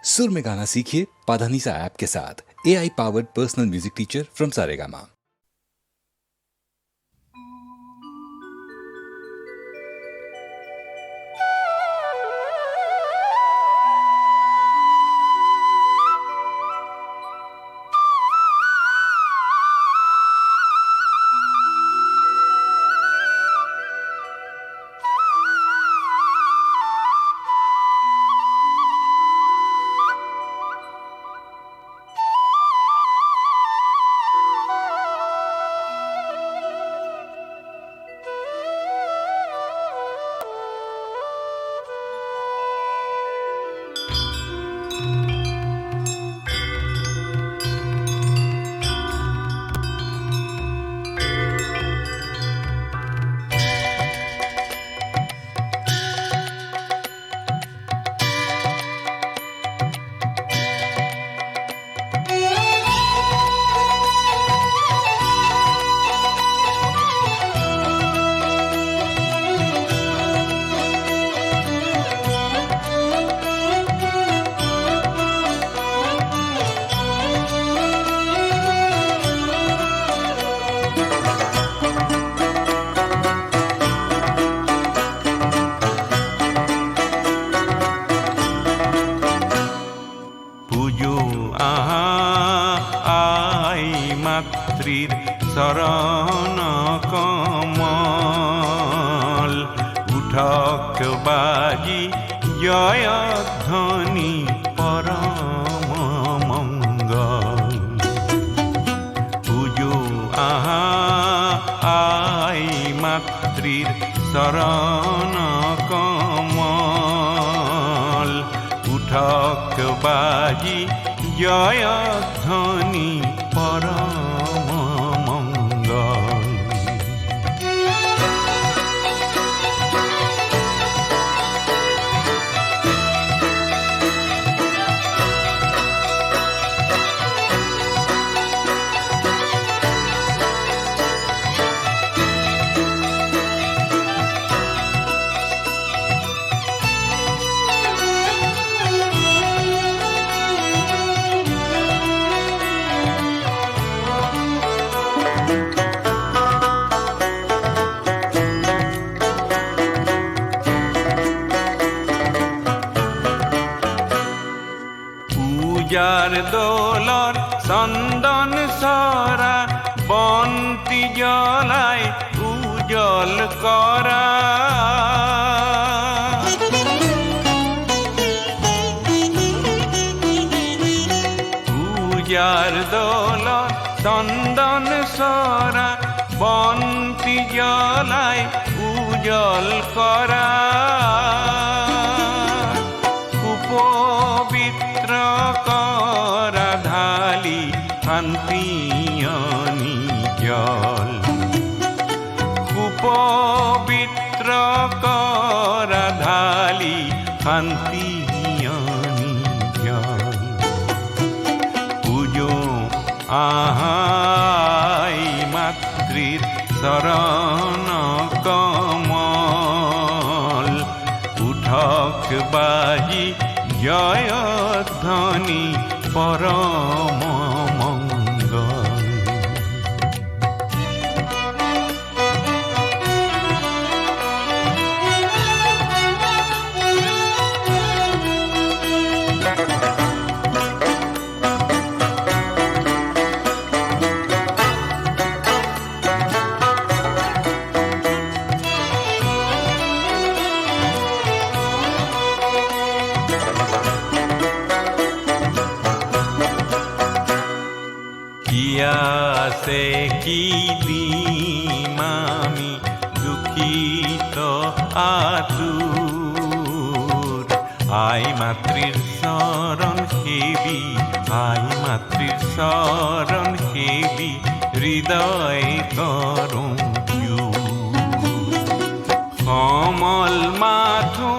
सुर में गाना सीखिए पाधानीसा ऐप के साथ। AI powered personal music teacher from Saregama. শরণ কমল উঠক বাজি জয়ধ্বনি পরম মঙ্গল পুজো আই মাতৃর শরণ কমল উঠক বাজি জয়ধ্বনি পরম পূজার দোলর চন্দন সরা বন্তি জ্বলায় উজ্জ্বল করা পূজার দোলর চন্দন সরা বন্তি জ্বলায় উজ্জ্বল করা করা ঢালি শান্তিয়নি জল কুপবিত্র করা ঢালি শান্তিয়নি জল পুজো আহাই মাতৃর শরণ কমল উঠক বাজি জয়ধ্বনি পরম মঙ্গল সে কি দিমামি দুঃখিত আতুর আই মাতৃর শরণ হেবি আই মাতৃর শরণ হেবি হৃদয় করুণ কমল মাথু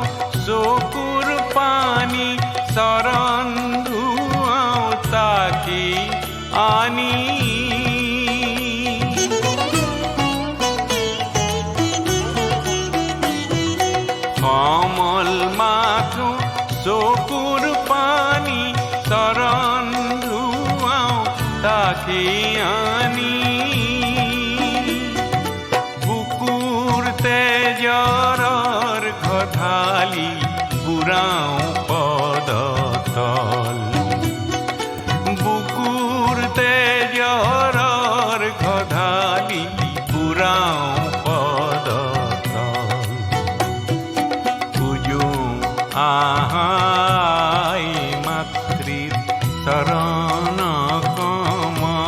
চকুর পানি শরণ ধুয়াও তাকে আনি কমল মাথু চকুর পানি চৰণ ধুৱাওঁ তাকে আনি বুকুৰ তেজৰ ঘধালি বুঢ়াওঁ পদতল বুকুৰ তেজৰ ঘধালি বুঢ়াওঁ পদতল পূজো আহাই মাতৃৰ চৰণ কমল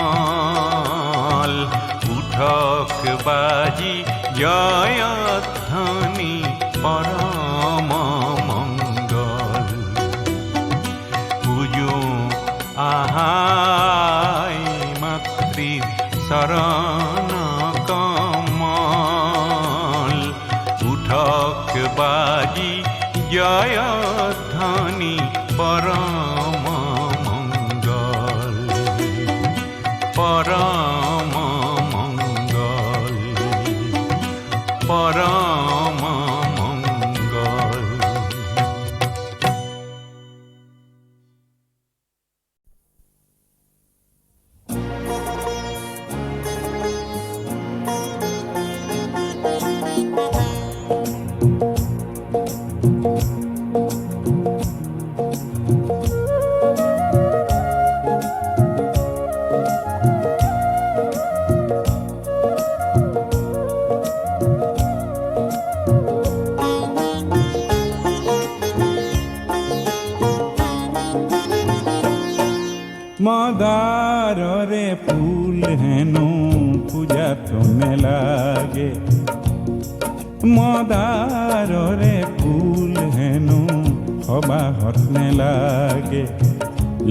উঠক বাজি জয়ধ্বনি পৰম মংগল পূজো আহাই মাতৃৰ চৰণ কমল উঠক বাজি জয়ধ্বনি পৰম মংগল পৰম মংগল পৰম মংগল। মদাররে ফুল হেনো পূজা তোনে লাগে মদাররে ফুল হেনো সবাহত নেলাগে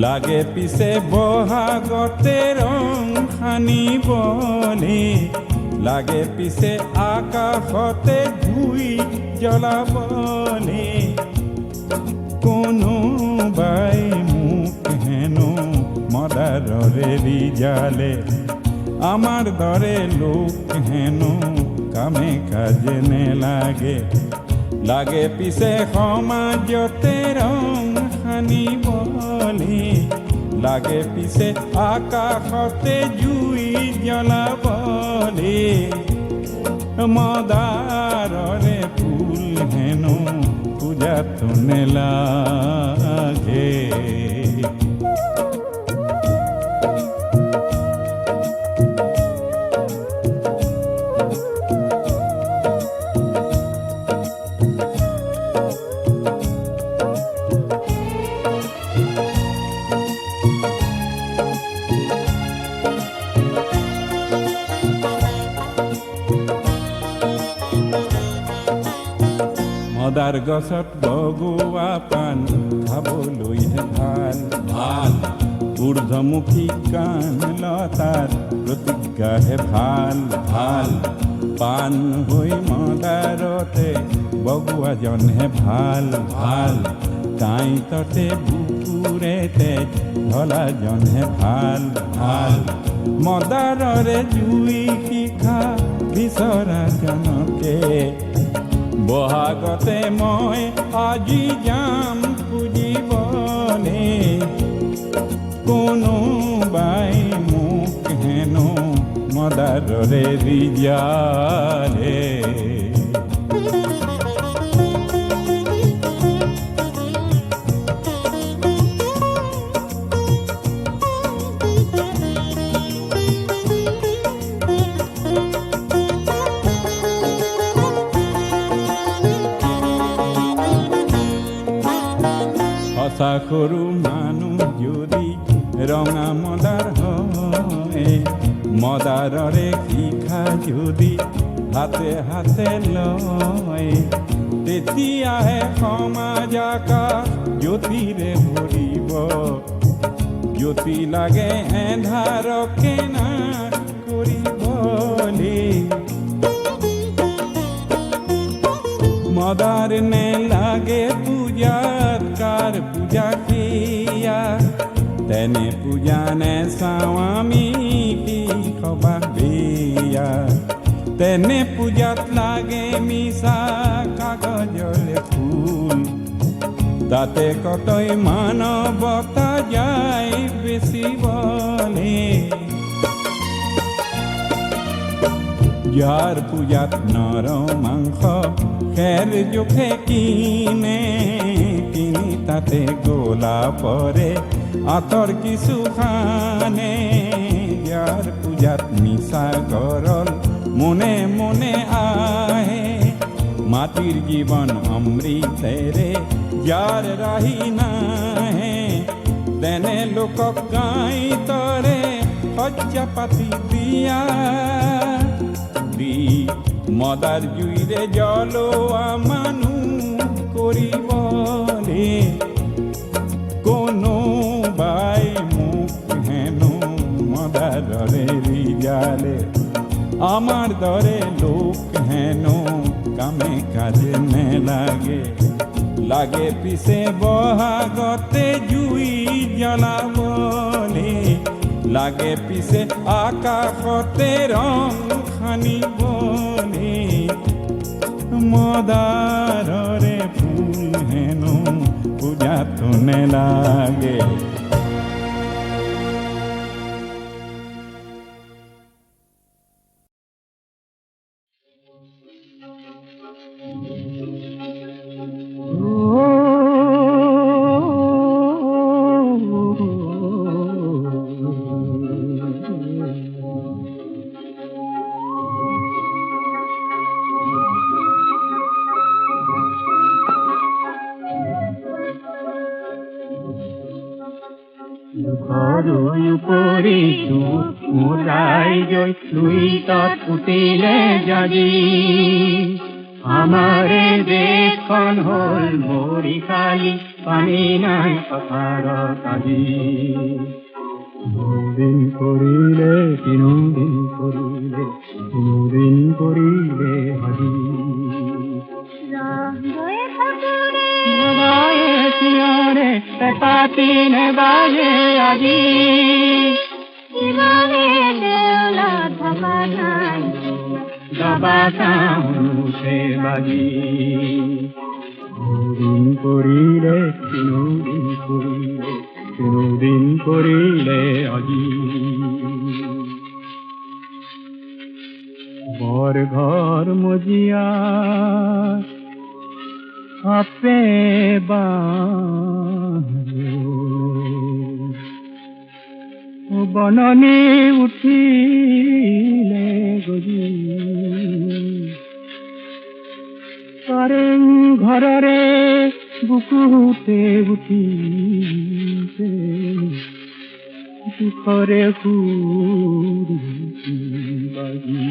লাগে পিছে বহাগতে ৰং সানিবলে লাগে পিছে আকাশতে জুই জ্বলাবলে কোনোবাই মোক হেনো মদাৰৰে ৰিজালে আমাৰ দৰে লোক হেনো কামে কাজে নেলাগে লাগে পিছে সমাজতে ৰং সানিবলে লাগে পিছে আকাশতে জুই জ্বলাবলে মদাৰৰে ফুল হেনো পূজাত নেলাগে মদাৰ গছত বগোৱা পাণ খাবলৈহে ভাল ভাল ঊৰ্ধ্বমুখী কাণ লতাৰ প্ৰতিজ্ঞাহে ভাল ভাল পাণ হৈ মদাৰতে বগোৱাজনহে ভাল ভাল কাঁইততে বুকুৰেতে ঢলাজনহে ভাল ভাল মদাৰৰে জুই শিখা বিচৰাজনকে বহাগতে মই আজি যাম পুজিবলে কোনোবাই মোক হেনো মদাৰৰে ৰিজালে সঁচা সৰু মানুহ যদি ৰঙা মদাৰ হয় মদাৰৰে শিখা যদি হাতে হাতে লয় তেতিয়াহে সমাজ আকাশ জ্যোতিৰে ভৰিব জ্যোতি লাগে এন্ধাৰকে না কৰিবলে মদাৰ নে লাগে পূজাত কাৰ পূজা কিয়া তেনে পূজা নে চাওঁ আমি কি সবাহ বিয়া তেনে পূজাত লাগে মিছা কাগজলে ফুল তাতে কতই মানৱতা যায় বেশি বলে যার পূজাত নর মাংস খের জোখে কিনি তাতে গোলা পরে আতর কিছু খানে যার পূজাত মিশা গরল মনে মনে আহে মাটির জীবন অমৃতেরে যার রাহি নাহে তেনে লোকক গাই তরে সজ্জা পাতি দিয়া দি মদার জুইরে জলোয়া মানু করিবলে কোনো বাই মুখ হেন মদারে রিজালে আমার দরে লোক হেন কামে কাজে নে লাগে লাগে পিছে বহাগতে জুই জ্বলাবলে লাগে পিছে আকাশতে রং খানিবলে মদাররে ফুল হেন পূজাত নে লাগে ঘরুই উপরিটো মোৰাই জৈ লুই তত উঠিলে জাজি আমাৰে দেশখন হ'ল মৰি খালি পানী নাই পথাৰত আজি দিন কৰিলে তিনিদিন কৰিলে তিনিদিন কৰিলে আজি পাতিনে বাজে আজি দবাসে বাজি দিন কৰিলে তিনিদিন কৰিলে তিনিদিন কৰিলে আজি বৰ ঘৰ মজিয়া আপে বননি উঠিলে গজি কাৰেং ঘৰৰে বুকুতে উঠিছে দুখৰে সুৰি বাজি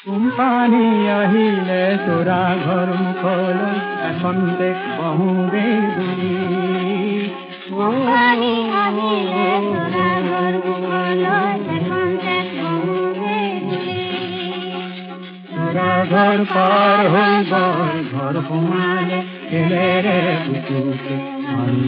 কোম্পানী আহিলে তোৰা ঘৰ মুখলৈ এখন দেখ বহুবে দুই কোম্পানী আহিলে তোৰা ঘৰ মুখলৈ এখন দেখ বহুবে দুই তোৰা ঘৰ পাৰ হৈ বৰ ঘৰ সোমালে কেলেৰে বুকুতে মাৰি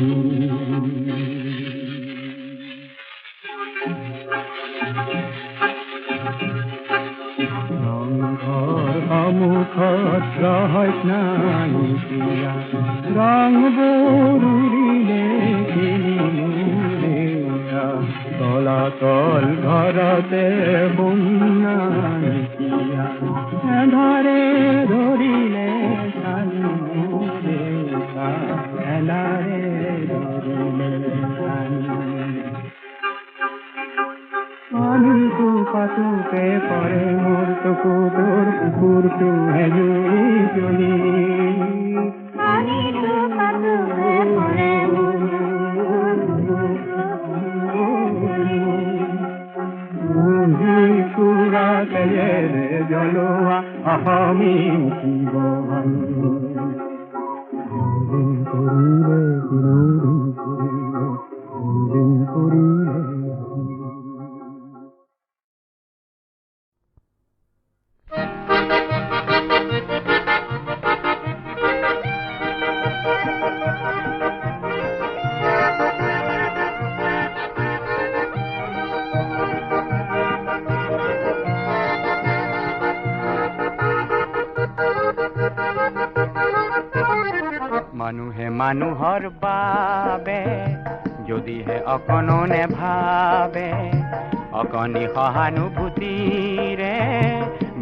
ঘৰ সন্মুখত ৰহস্য নাইকিয়া ৰং বৰুৰিলে তলাতল ঘৰতে বন্যা নাইকিয়া এধাৰে ধৰিলে চালু দেউতা এলাৰে ধৰিলে পানীটো পাতোতে পৰে মোৰ চকু তোৰ কুকুৰটো হেজুৰি জ্বলি পানীটো পাতোতে পৰে কুকুৰা তেজেৰে জ্বলোৱা অসমী উঠিব কৰিলে কৰিলে মানুহে মানুহৰ বাবে যদিহে অকণো নেভাবে অকণি সহানুভূতিৰে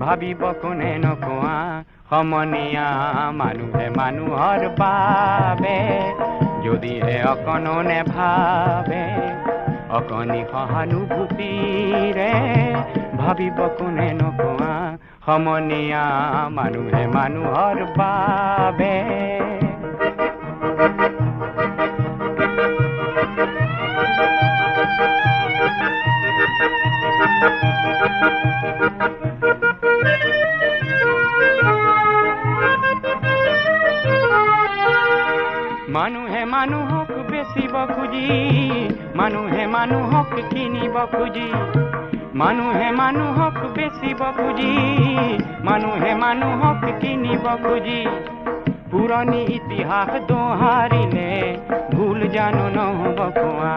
ভাবিব কোনে নকোৱা সমনীয়া মানুহে মানুহৰ বাবে যদিহে অকণো নেভাবে অকণি সহানুভূতিৰে ভাবিব কোনে নকোৱা সমনীয়া মানুহে মানুহৰ বাবে মানুহে মানুহক বেচিব খুজি মানুহে মানুহক কিনিব খুজি মানুহে মানুহক বেচিব খুজি মানুহে মানুহক কিনিব খুজি পুৰণি ইতিহাস দোহাৰিলে ভুল জানো নহ'ব কোৱা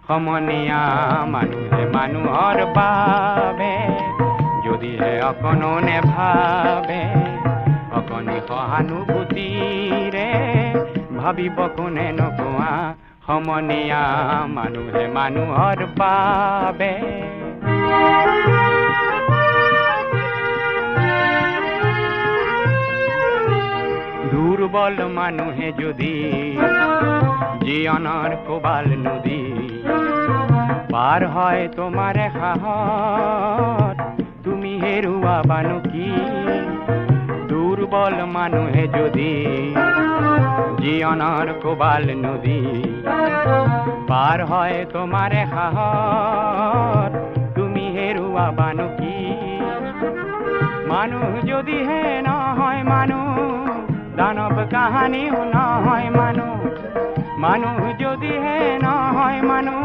সমনীয়া মানুহে মানুহৰ বাবে যদিহে অকণো নেভাবে অকণি সহানুভূতিৰে ভাবিব কোনে নকোৱা সমনীয়া মানুহে মানুহৰ বাবে দুৰ্বল মানুহে যদি জীৱনৰ কোবাল নদী পাৰ হয় তোমাৰ সাহত তুমি হেৰুৱাবানো কি দুৰ্বল মানুহে যদি জীৱনৰ কোবাল নদী পাৰ হয় তোমাৰ সাহত তুমি হেৰুৱাবানো কি মানুহ যদিহে নহয় মানুহ দানৱ কাহানিও নহয় মানুহ মানুহ যদিহে নহয় মানুহ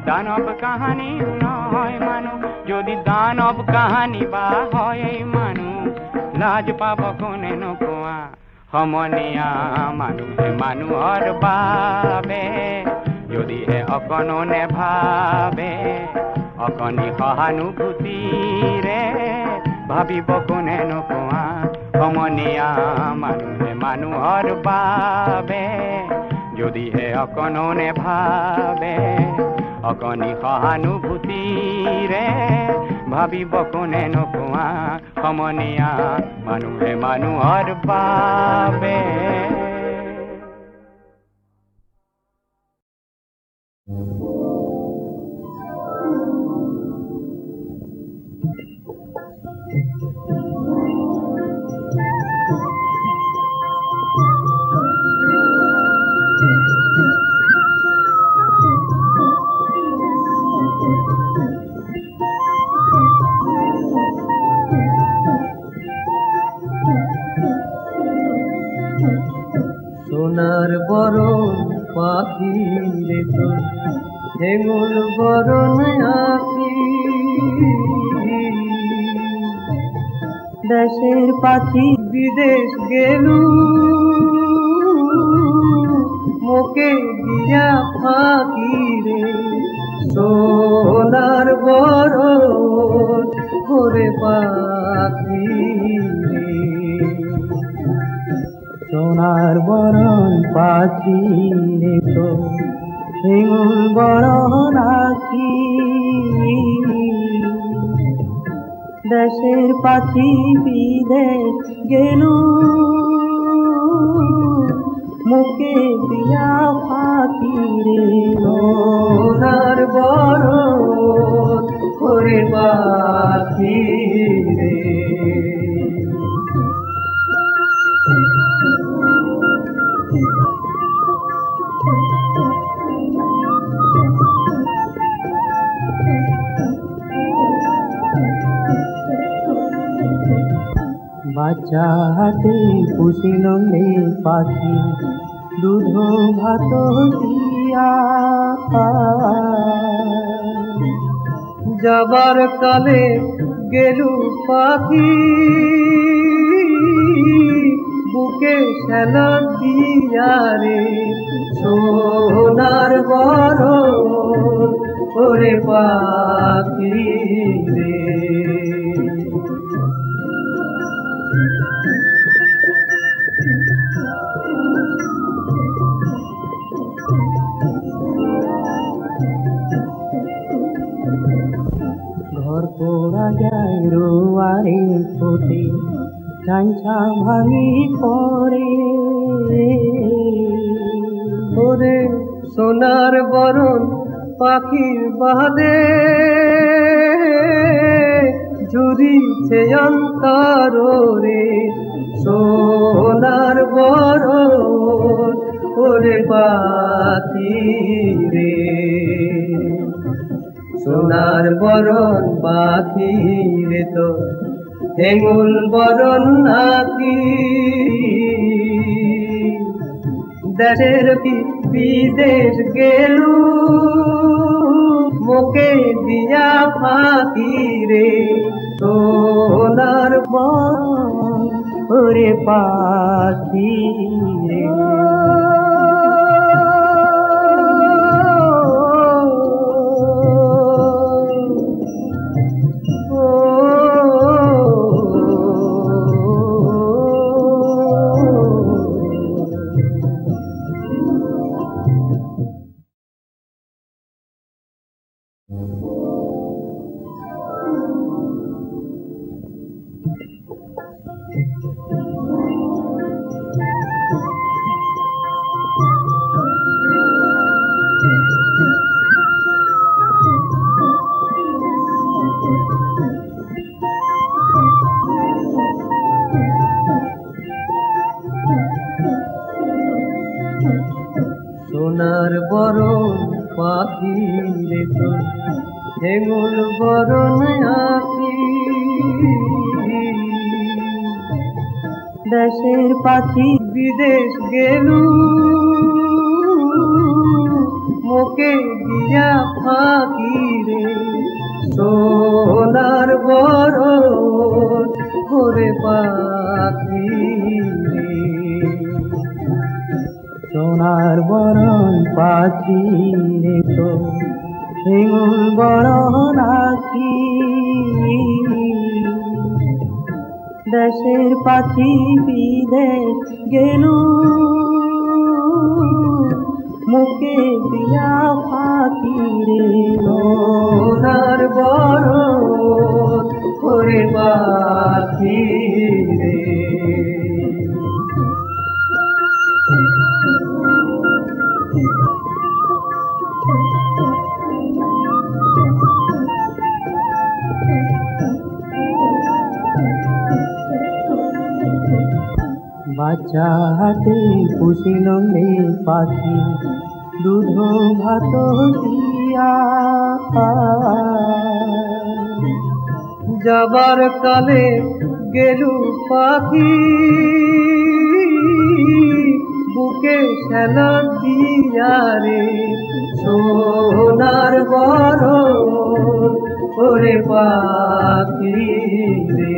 দানৱ কাহানিও নহয় মানুহ যদি দানৱ কাহানি বা হয় মানুহ লাজ পাব কোনে নকোৱা সমনীয়া মানুহে মানুহৰ বাবে যদিহে অকণো নেভাবে অকণি সহানুভূতিৰে ভাবিব কোনে নকোৱা সমনীয়া মানুহে মানুহৰ বাবে যদিহে অকণো নেভাবে অকণি সহানুভূতিৰে ভাবিব কোনে নকোৱা সমনীয়া মানুহে মানুহৰ বাবে সোনার বরণ পাখি রে তো হেঙুল বরণ আঁকি দেশের পাখি বিদেশ গেলু মোকে দিয়া ফাঁকি রে সোনার বরণ করে পাখি রে সোনার বরণ পাখি রে তো হেঙুল বরণ আঁকি দেশের পাখি বিদেশ গেলু মুখে দিয়া ফাঁকি রে সোনার বরণ করে পাখি রে বাচ্চা হাতে পুষিল রে পাখি দুধ ভাত দিয়া যাবার কালে গেলু পাখি বুকে শ্যালা দিয়া রে সোনার বরণ করে পাখি রে চাঞ্চা ভাঙি পরে ওরে সোনার বরণ পাখির বাদে ঝুরিছে অন্তর রে সোনার বরণ ওরে পাখি রে সোনার বরণ পাখি রে তো হেঙ্গুল বরণ নাকি দেশের বিদেশ গেলু মোকে দিয়া ফাঁকি রে সোনার বরণ ওরে পাখি রে সোনার বরণ পাখি রে তো হেঙ্গুল বরণ আঁকি দেশের পাখি বিদেশ গেলু মোকে দিয়া ফাঁকি রে সোনার বরণ ওরে পাখি রে সোনার বরণ পাখি রে তো হেঙ্গুল বরণ আঁকি দেশের পাখি বিদেশ গেলু মুখে দিয়া পাখি রে সোনার বরণ ওরে পাখি রে বাচ্চা হাতে পুষিল রে পাখি দুধ ভাত দিয়া যাবার কালে গেলু পাখি বুকে শ্যালা দিয়া রে সোনার বরণ ওরে পাখি রে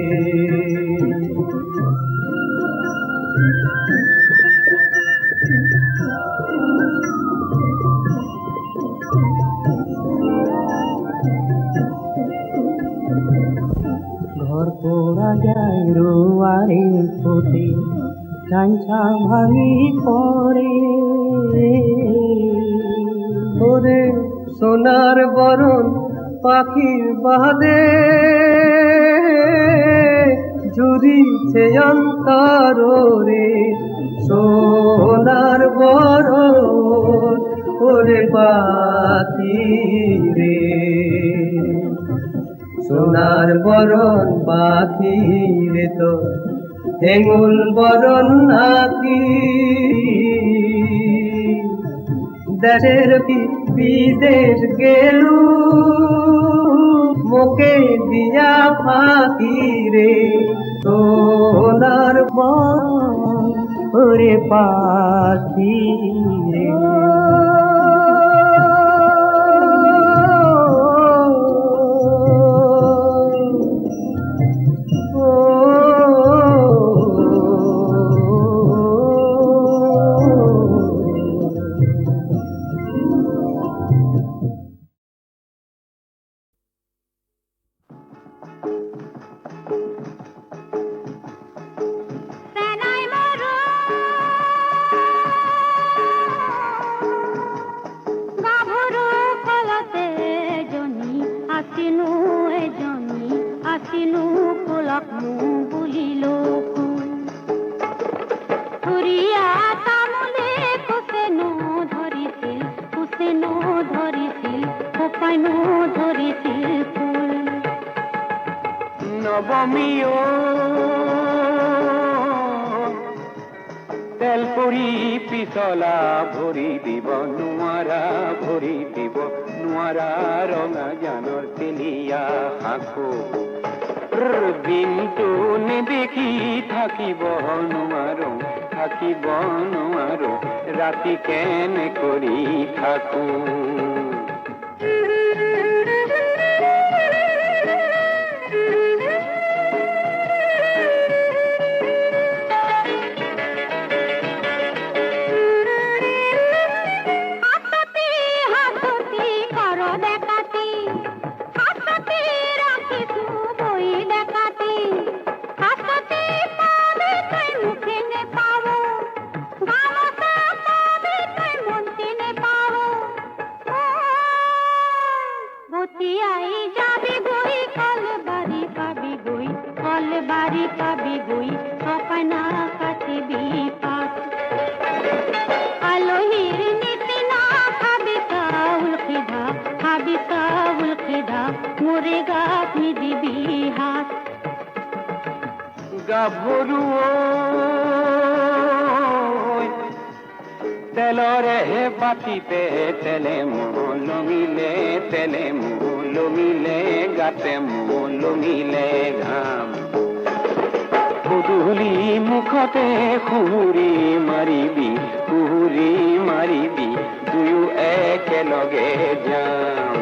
ঘর পোড়া যায় রোয়ারে ফোটে চাঞ্চা ভাঙি পরে ওরে সোনার বরণ পাখির বাদে ঝুরিছে অন্তর রে সোনার বরণ ওরে পাখি রে সোনার বরণ পাখি রে তো হেঙ্গুল বরণ নাকি দেশের বিদেশ গেলু মোকে দিয়া ফাঁকি রে সোনার বরণ ওরে পাখি রে ধরিয়া তামুলে কুসেনো ধরিছিল কুসেনো ধরিছিল কোপাইনো ধরিছিল ফুল নবমীয় তেল পৰি পিছলা ভৰি দিব নোৱাৰা ৰঙা জানৰ তেলিয়া সাঁকো দিনটো নেদেখি থাকিব নোৱাৰো ৰাতি কেনে কৰি থাকো বাড়ি পাবি গই কপানা কাটিবি পাত আলোহির নীতি না খাবি চাউল খিদা মোরে গাত নি দিবি হাত গাভৰু তেলৰে বাতিতে তেলে লমিলে গাতে লমিলে ঘাম গধূলি মুখতে খুহুৰি মাৰিবি দুয়ো একেলগে যাম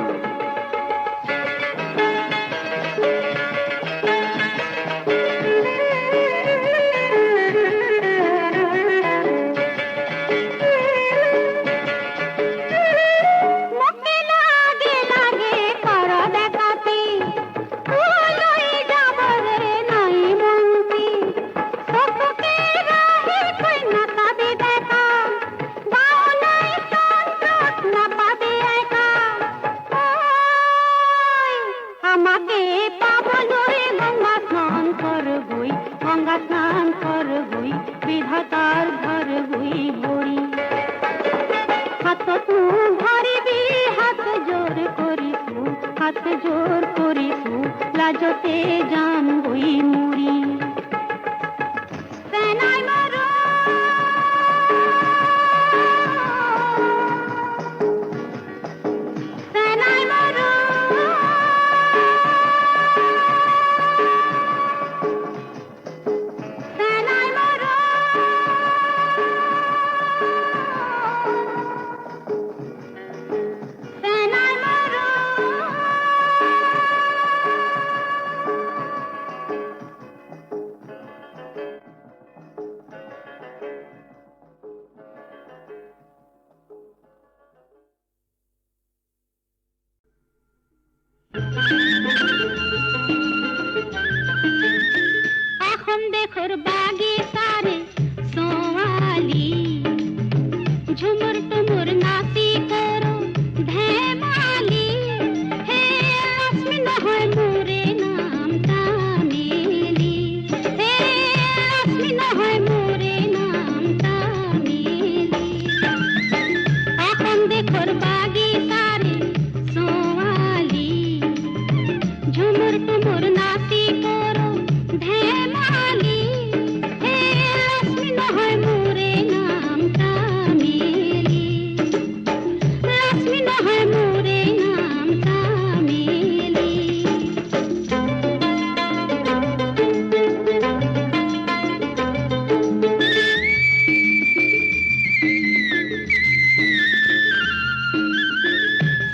বিধাতার ঘর বই বই হাত তু ধরিবি হাত জোর করিছু লাজতে জান বই মুড়ি সেনাই মারো সেনাই মারো এখন দেখর বাগি তারে সোয়ালি ঝুমুর তুমুর নাচি করো ধেমালি হে লক্ষ্মী নহয় মোরে নাম তামিলি হে লক্ষ্মী নহয় মোরে নাম তামিলি এখন দেখর বাগি তারে সোয়ালি ঝুমুর তুমুর নাচি করো ধেমালি হে লক্ষ্মী নহয় মোরে নাম তামিলি লক্ষ্মী নহয় মোরে নাম তামিলি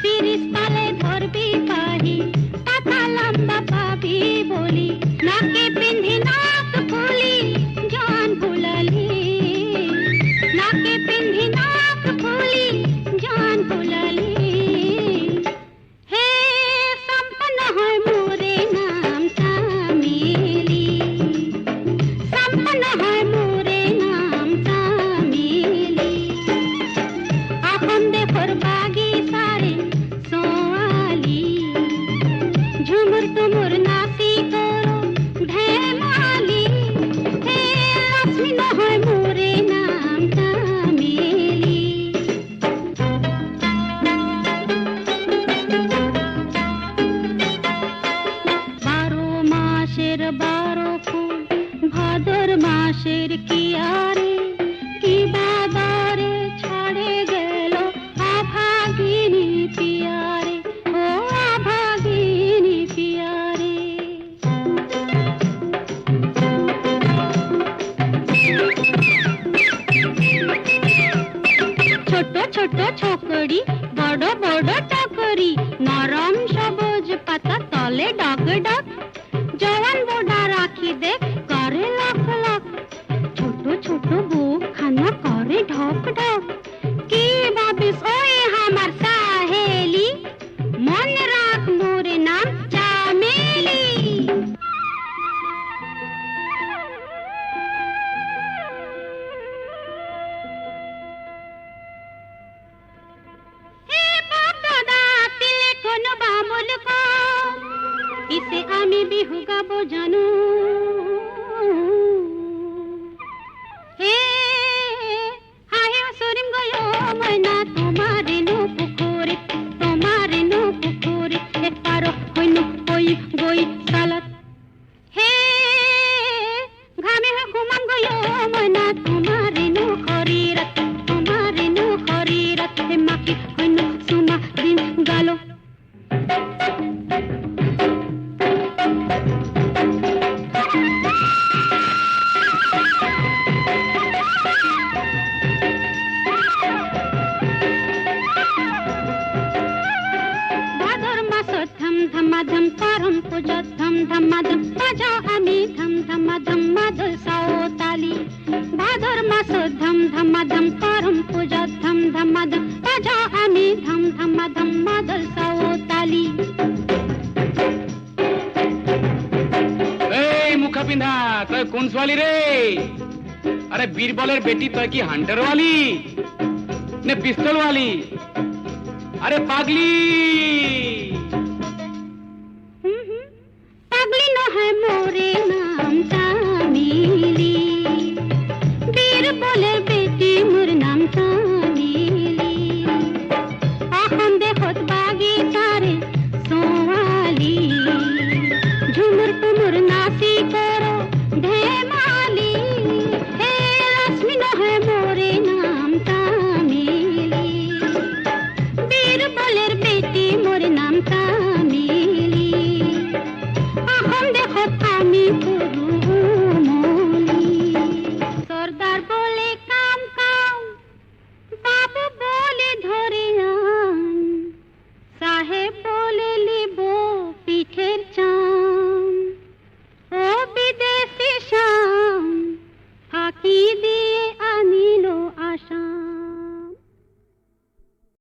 তিরিশ তালে ধরবি পাহি পাতা লম্বা পাবি বলি নাকে পিন্ধি নাক ফুলি জান ভুলালি নাকে পিন্ধি নাক ফুলি জান ভুলালি হে সম্পন্ন হয় মোরে নাম তামিলি সম্পন্ন হয় মোরে নাম তামিলি এখন দেখর বাগি সারে সোয়ালি ঝুমুর তুমুর নাচি করো ধেমালি হে লক্ষ্মী নহয় মোরে ছোট ছোকরি বড় বড় টকরি নরম সবুজ পাতা তলে ডগ ডগ জওয়ান বোডা রাখি দেখ করে লাখ লাখ ছোট ছোট বুক খানা করে ঢক ঢক কি ভাবিস ওই আমার সাহেলি মন রাখ মোর নাম চামেলি হে বাবা তিলে কোন বামুল কো ইসে আমি বিহু গাবো জানু হে হায় সরিম গয়ো ময়না তোমারে নো পুকুরে এপারো হইনু কই গই সালাত হে ঘামে ঘুমাম গয়ো ময়না তোমারে নো খরিরাত হে মাকি হইনু সুমা দিন গালো ভাদর মাস ধম ধমাধম করম পূজা ধম ধমাধম বাজাও আমি ধম ধমাধম মাদল সাওতালি ভাদর মাস ধম ধমাধম করম পূজা ধম ধমাধম বাজাও আমি ধম ধমাধম মাদল সাওতালি এই মুখা পিন্ধা তই কোন ছোৱালী রে আরে বীরবলের বেটি তই কি হান্টার वाली নে পিস্তল वाली আরে পাগলি পাগলি নহয় মোরে নাম চামেলি বীর বলে বেটি